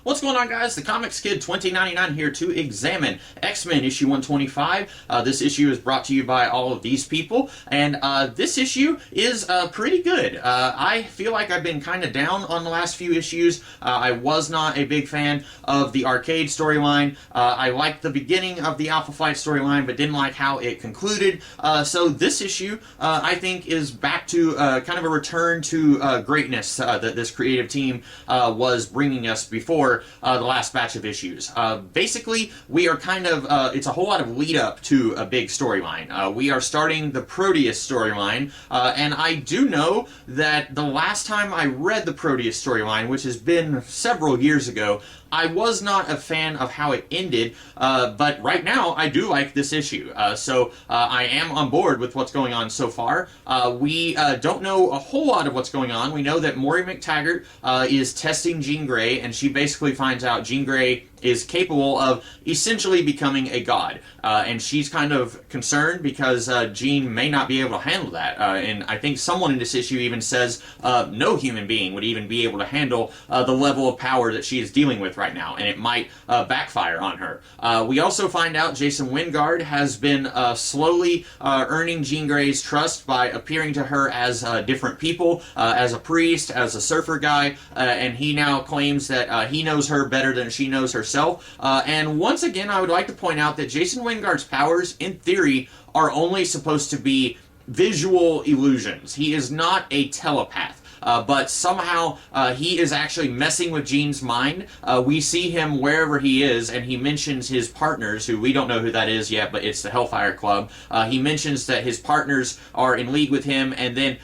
What's going on, guys? The Comics Kid 2099 here to examine X-Men issue 125. This issue is brought to you by all of these people, and this issue is pretty good. I feel like I've been kind of down on the last few issues. I was not a big fan of the Arcade storyline. I liked the beginning of the Alpha Flight storyline, but didn't like how it concluded. So this issue, I think, is back to kind of a return to greatness that this creative team was bringing us before the last batch of issues. Basically, we are kind of, it's a whole lot of lead up to a big storyline. We are starting the Proteus storyline, and I do know that the last time I read the Proteus storyline, which has been several years ago, I was not a fan of how it ended, but right now I do like this issue. So I am on board with what's going on so far. We don't know a whole lot of what's going on. We know that Maury McTaggart is testing Jean Grey, and she basically finds out Jean Grey is capable of essentially becoming a god. And she's kind of concerned because Jean may not be able to handle that. And I think someone in this issue even says no human being would even be able to handle the level of power that she is dealing with right now, and it might backfire on her. We also find out Jason Wyngarde has been slowly earning Jean Grey's trust by appearing to her as different people, as a priest, as a surfer guy, and he now claims that he knows her better than she knows herself. And once again, I would like to point out that Jason Wyngarde's powers, in theory, are only supposed to be visual illusions. He is not a telepath. But somehow he is actually messing with Jean's mind. We see him wherever he is, and he mentions his partners, who we don't know who that is yet, but it's the Hellfire Club. He mentions that his partners are in league with him, and then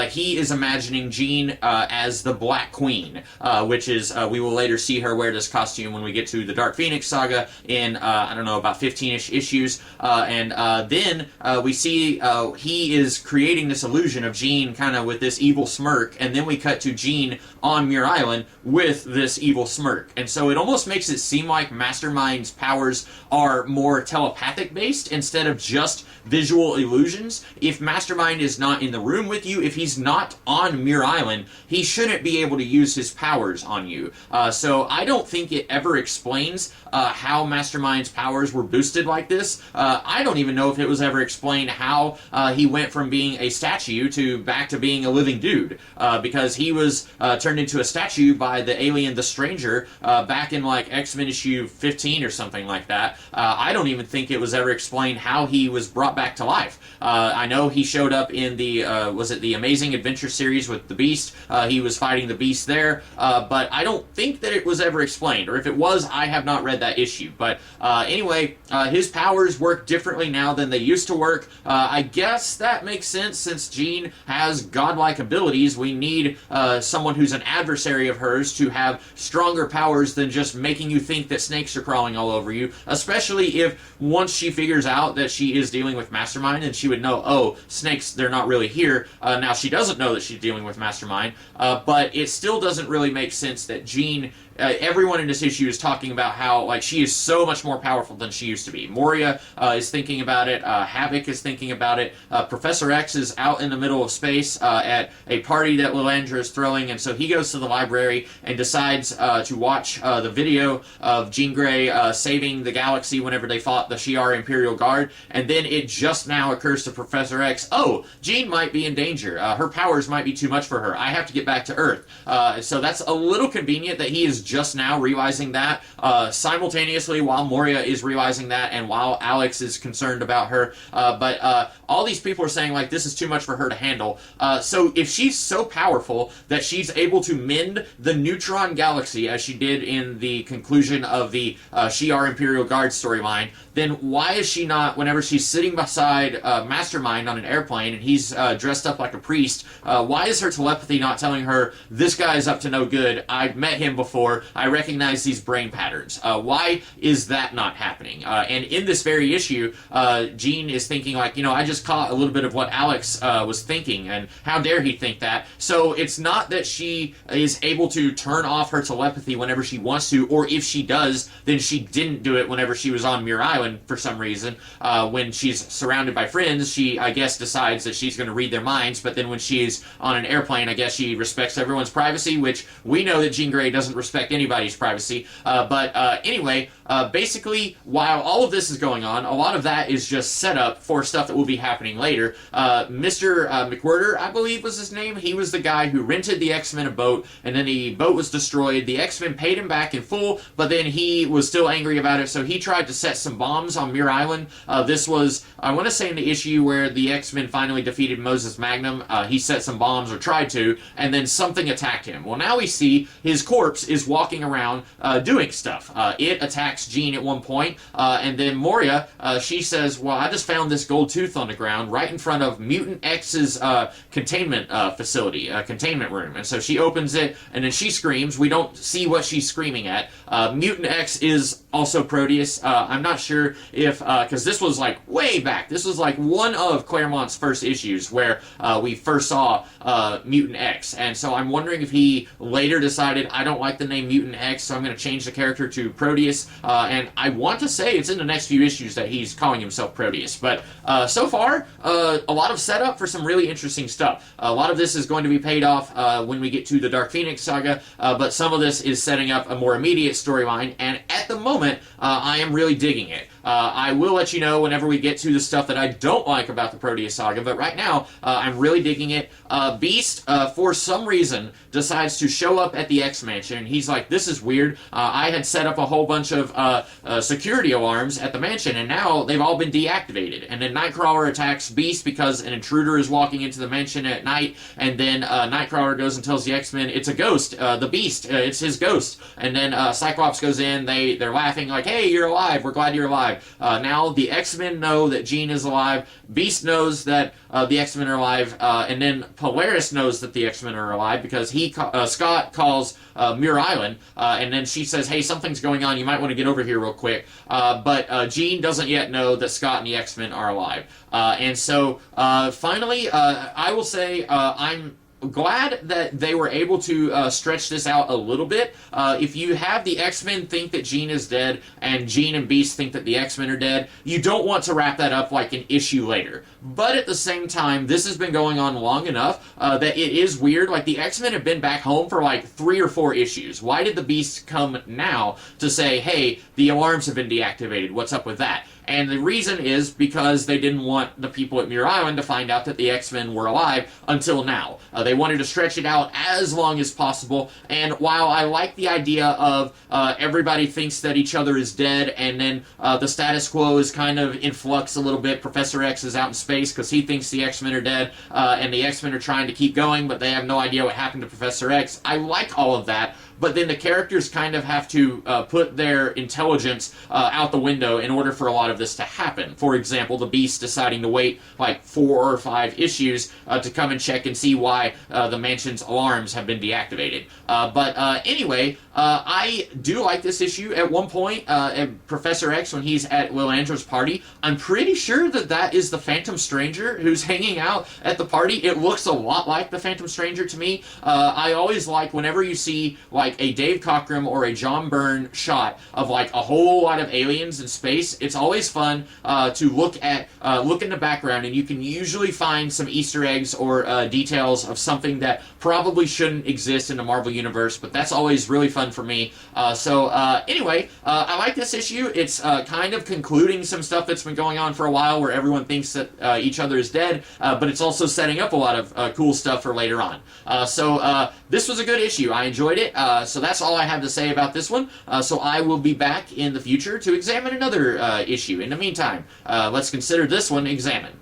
he is imagining Jean as the Black Queen, which is, we will later see her wear this costume when we get to the Dark Phoenix saga in, I don't know, about 15-ish issues. And then we see he is creating this illusion of Jean kind of with this evil smirk, and then we cut to Jean on Muir Island with this evil smirk. And so it almost makes it seem like Mastermind's powers are more telepathic based instead of just visual illusions. If Mastermind is not in the room with you, if he's not on Muir Island, he shouldn't be able to use his powers on you. So I don't think it ever explains how Mastermind's powers were boosted like this. I don't even know if it was ever explained how he went from being a statue to back to being a living dude. Because he was turned into a statue by the alien The Stranger back in like X-Men issue 15 or something like that. I don't even think it was ever explained how he was brought back to life. I know he showed up in the, was it the Amazing Adventure series with the Beast? He was fighting the Beast there, but I don't think that it was ever explained, or if it was, I have not read that issue. But anyway, his powers work differently now than they used to work. I guess that makes sense since Jean has godlike abilities. We need someone who's an adversary of hers to have stronger powers than just making you think that snakes are crawling all over you, especially if once she figures out that she is dealing with Mastermind, and she would know, oh, snakes, they're not really here. Now, she doesn't know that she's dealing with Mastermind, but it still doesn't really make sense that Jean... everyone in this issue is talking about how, like, she is so much more powerful than she used to be. Moria is thinking about it. Havoc is thinking about it. Professor X is out in the middle of space at a party that Lilandra is throwing, and so he goes to the library and decides to watch the video of Jean Grey saving the galaxy whenever they fought the Shi'ar Imperial Guard, and then it just now occurs to Professor X, oh, Jean might be in danger. Her powers might be too much for her. I have to get back to Earth. So that's a little convenient that he is just now realizing that, simultaneously while Moria is realizing that and while Alex is concerned about her. But all these people are saying, like, this is too much for her to handle. So if she's so powerful that she's able to mend the Neutron Galaxy, as she did in the conclusion of the Shi'ar Imperial Guard storyline, then why is she not, whenever she's sitting beside Mastermind on an airplane and he's dressed up like a priest, why is her telepathy not telling her, this guy is up to no good, I've met him before, I recognize these brain patterns? Why is that not happening? And in this very issue, Jean is thinking, like, you know, I just caught a little bit of what Alex was thinking, and how dare he think that? So so it's not that she is able to turn off her telepathy whenever she wants to, or if she does, then she didn't do it whenever she was on Muir Island for some reason. When she's surrounded by friends, she, I guess, decides that she's going to read their minds, but then when she's on an airplane, I guess she respects everyone's privacy, which we know that Jean Grey doesn't respect anybody's privacy. Anyway, basically, while all of this is going on, a lot of that is just set up for stuff that will be happening later. Mr. McWhirter, I believe was his name, he was the guy who rented the X-Men a boat, and then the boat was destroyed. The X-Men paid him back in full, but then he was still angry about it, so he tried to set some bombs on Muir Island. This was, I want to say, in the issue where the X-Men finally defeated Moses Magnum. He set some bombs, or tried to, and then something attacked him. Well, now we see his corpse is walking around doing stuff. It attacks Jean at one point, and then Moria, she says, well, I just found this gold tooth on the ground right in front of Mutant X's containment facility, containment room. And so she opens it, and then she screams. We don't see what she's screaming at. Mutant X is also Proteus. I'm not sure if, because this was like way back. This was like one of Claremont's first issues where we first saw Mutant X. And so I'm wondering if he later decided, I don't like the name Mutant X, so I'm going to change the character to Proteus. And I want to say it's in the next few issues that he's calling himself Proteus. But so far, a lot of setup for some really interesting stuff. A lot of this is going to be paid off when we get to the Dark Phoenix saga, but some of this is setting up a more immediate storyline, and at the moment, I am really digging it. I will let you know whenever we get to the stuff that I don't like about the Proteus saga, but right now, I'm really digging it. Beast, for some reason, decides to show up at the X-Mansion, and he's like, this is weird. I had set up a whole bunch of security alarms at the mansion, and now they've all been deactivated. And then Nightcrawler attacks Beast because an intruder is walking into the mansion at night, and then Nightcrawler goes and tells the X-Men it's a ghost, the Beast, it's his ghost. And then Cyclops goes in, they're laughing like, hey, you're alive, we're glad you're alive. Now the X-Men know that Jean is alive, Beast knows that the X-Men are alive, and then Polaris knows that the X-Men are alive because Scott calls Muir Island, and then she says, hey, something's going on, you might want to get over here real quick. But Jean doesn't yet know that Scott and the X-Men are alive. And so, finally, I will say I'm glad that they were able to stretch this out a little bit. If you have the X-Men think that Jean is dead, and Jean and Beast think that the X-Men are dead, you don't want to wrap that up like an issue later. But at the same time, this has been going on long enough that it is weird. Like, the X-Men have been back home for like 3 or 4 issues. Why did the Beast come now to say, hey, the alarms have been deactivated, what's up with that? And the reason is because they didn't want the people at Muir Island to find out that the X-Men were alive until now. They wanted to stretch it out as long as possible, and while I like the idea of everybody thinks that each other is dead, and then the status quo is kind of in flux a little bit. Professor X is out in space because he thinks the X-Men are dead, and the X-Men are trying to keep going, but they have no idea what happened to Professor X. I like all of that, but then the characters kind of have to put their intelligence out the window in order for a lot of this to happen. For example, the Beast deciding to wait like 4 or 5 issues to come and check and see why the mansion's alarms have been deactivated. Anyway, I do like this issue. At one point, Professor X, when he's at Will Andrew's party, I'm pretty sure that that is the Phantom Stranger who's hanging out at the party. It looks a lot like the Phantom Stranger to me. I always like whenever you see like a Dave Cockrum or a John Byrne shot of like a whole lot of aliens in space, it's always fun to look in the background, and you can usually find some Easter eggs or details of something that probably shouldn't exist in the Marvel Universe, but that's always really fun for me. Anyway, I like this issue. It's kind of concluding some stuff that's been going on for a while where everyone thinks that each other is dead, but it's also setting up a lot of cool stuff for later on. This was a good issue. I enjoyed it. So that's all I have to say about this one. So I will be back in the future to examine another issue. In the meantime, let's consider this one examined.